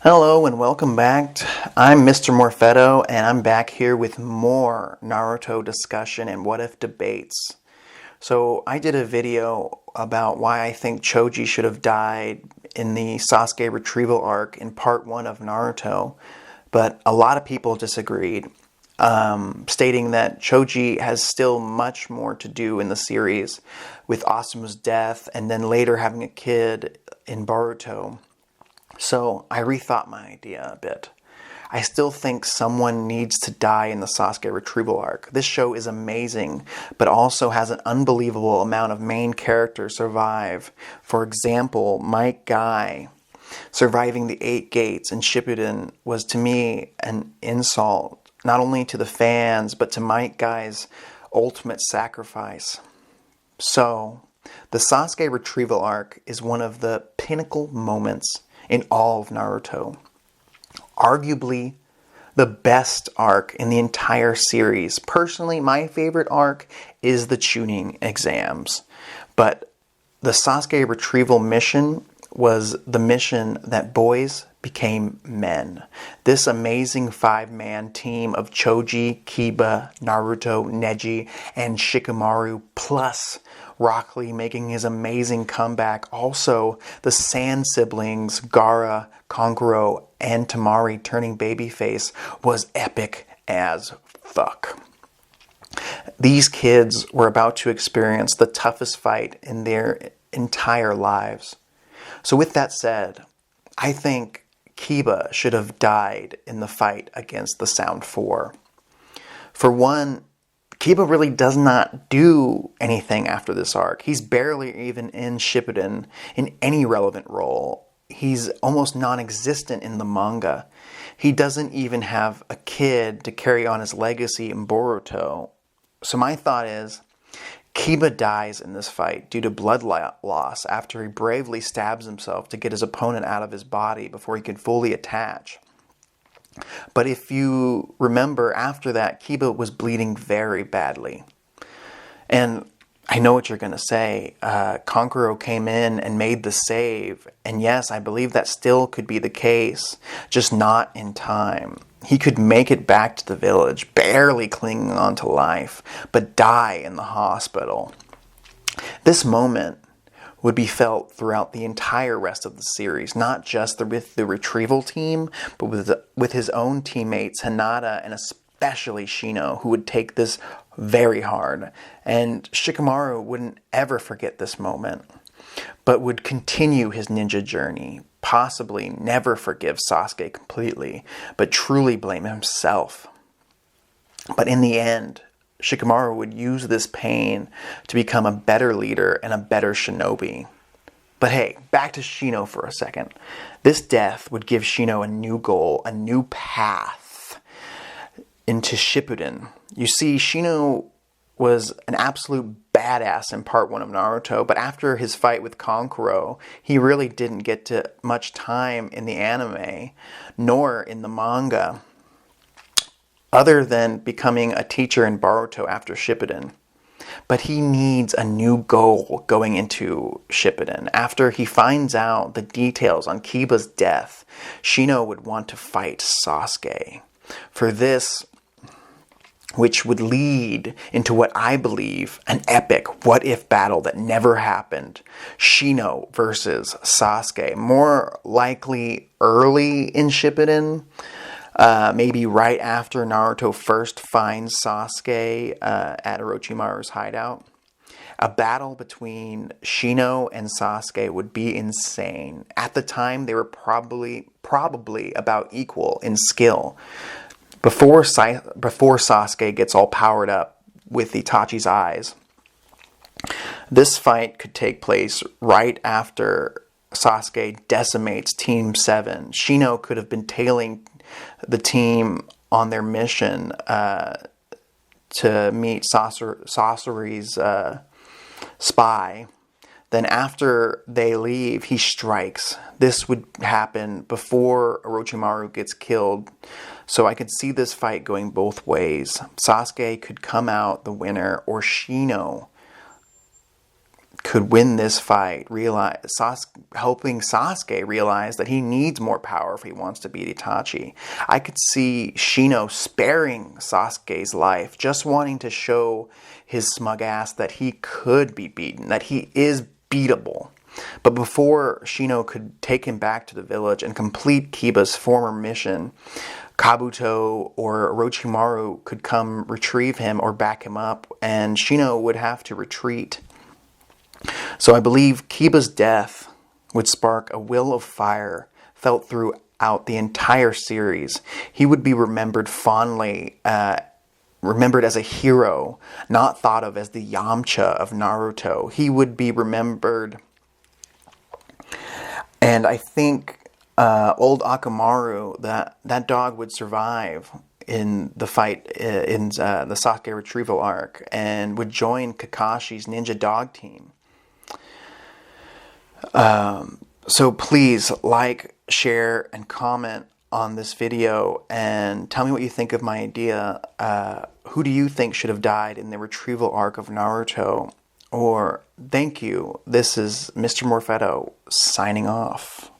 Hello and welcome back. I'm Mr. Morfetto and I'm back here with more Naruto discussion and what if debates. So I did a video about why I think Choji should have died in the Sasuke retrieval arc in part 1 of Naruto, but a lot of people disagreed, stating that Choji has still much more to do in the series with Asuma's death and then later having a kid in Boruto. So I rethought my idea a bit. I still think someone needs to die in the Sasuke retrieval arc. This show is amazing, but also has an unbelievable amount of main characters survive. For example, Might Guy surviving the 8 gates in Shippuden was to me an insult, not only to the fans, but to Might Guy's ultimate sacrifice. So, the Sasuke retrieval arc is one of the pinnacle moments in all of Naruto. Arguably the best arc in the entire series. Personally, my favorite arc is the Chunin exams. But the Sasuke retrieval mission was the mission that boys became men. This amazing 5-man team of Choji, Kiba, Naruto, Neji, and Shikamaru, plus Rock Lee making his amazing comeback. Also, the Sand siblings, Gaara, Kankuro, and Temari turning babyface was epic as fuck. These kids were about to experience the toughest fight in their entire lives. So with that said, I think Kiba should have died in the fight against the Sound 4. For one, Kiba really does not do anything after this arc. He's barely even in Shippuden in any relevant role. He's almost non-existent in the manga. He doesn't even have a kid to carry on his legacy in Boruto. So my thought is, Kiba dies in this fight due to blood loss after he bravely stabs himself to get his opponent out of his body before he could fully attach. But if you remember, after that, Kiba was bleeding very badly. And I know what you're going to say. Kankuro came in and made the save. And yes, I believe that still could be the case, just not in time. He could make it back to the village, barely clinging on to life, but die in the hospital. This moment would be felt throughout the entire rest of the series, not just with the retrieval team, but with his own teammates, Hinata, and especially Shino, who would take this very hard. And Shikamaru wouldn't ever forget this moment, but would continue his ninja journey, possibly never forgive Sasuke completely, but truly blame himself. But in the end, Shikamaru would use this pain to become a better leader and a better shinobi. But hey, back to Shino for a second. This death would give Shino a new goal, a new path into Shippuden. You see, Shino was an absolute badass in part 1 of Naruto, but after his fight with Kankuro, he really didn't get to much time in the anime, nor in the manga, other than becoming a teacher in Boruto after Shippuden. But he needs a new goal going into Shippuden. After he finds out the details on Kiba's death, Shino would want to fight Sasuke. For this, which would lead into what I believe an epic what-if battle that never happened. Shino versus Sasuke. More likely early in Shippuden, maybe right after Naruto first finds Sasuke at Orochimaru's hideout. A battle between Shino and Sasuke would be insane. At the time, they were probably about equal in skill. Before Sasuke gets all powered up with Itachi's eyes. This fight could take place right after Sasuke decimates Team 7. Shino could have been tailing the team on their mission to meet Sasori's spy. Then after they leave, he strikes. This would happen before Orochimaru gets killed. So I could see this fight going both ways. Sasuke could come out the winner, or Shino could win this fight, helping Sasuke realize that he needs more power if he wants to beat Itachi. I could see Shino sparing Sasuke's life, just wanting to show his smug ass that he could be beaten, that he is beatable. But before Shino could take him back to the village and complete Kiba's former mission, Kabuto or Orochimaru could come retrieve him or back him up, and Shino would have to retreat. So I believe Kiba's death would spark a will of fire felt throughout the entire series. He would be remembered fondly, remembered as a hero, not thought of as the Yamcha of Naruto. He would be remembered, and I think old Akamaru, that dog would survive in the fight in the Sasuke retrieval arc and would join Kakashi's ninja dog team. So please like, share, and comment on this video and tell me what you think of my idea. Who do you think should have died in the retrieval arc of Naruto? Or thank you. This is Mr. Morfetto signing off.